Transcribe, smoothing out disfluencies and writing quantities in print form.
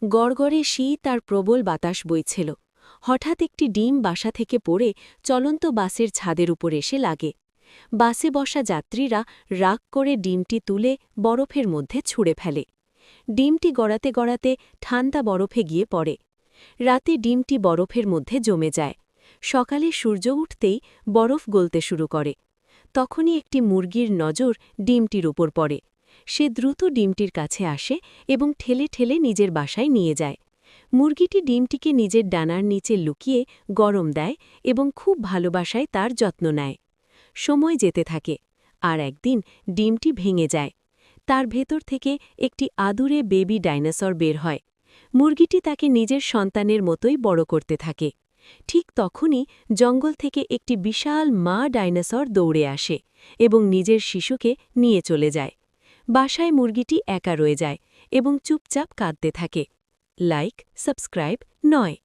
গড়গড়ে শীত আর প্রবল বাতাস বইছিল। হঠাৎ একটি ডিম বাসা থেকে পড়ে চলন্ত বাসের ছাদের উপর এসে লাগে। বাসে বসা যাত্রীরা রাগ করে ডিমটি তুলে বরফের মধ্যে ছুঁড়ে ফেলে। ডিমটি গড়াতে গড়াতে ঠান্ডা বরফে গিয়ে পড়ে। রাতে ডিমটি বরফের মধ্যে জমে যায়। সকালে সূর্য উঠতেই বরফ গলতে শুরু করে। তখনই একটি মুরগির নজর ডিমটির উপর পড়ে। সে দ্রুত ডিমটির কাছে আসে এবং ঠেলে ঠেলে নিজের বাসায় নিয়ে যায়। মুরগিটি ডিমটিকে নিজের ডানার নিচে লুকিয়ে গরম দেয় এবং খুব ভালোবাসায় তার যত্ন নেয়। সময় যেতে থাকে, আর একদিন ডিমটি ভেঙে যায়। তার ভেতর থেকে একটি আদুরে বেবি ডাইনোসর বের হয়। মুরগিটি তাকে নিজের সন্তানের মতোই বড় করতে থাকে। ঠিক তখনই জঙ্গল থেকে একটি বিশাল মা ডাইনোসর দৌড়ে আসে এবং নিজের শিশুকে নিয়ে চলে যায়। বাসায় মুরগিটি একা রয়ে যায় এবং চুপচাপ কাঁদতে থাকে। লাইক, সাবস্ক্রাইব নয়।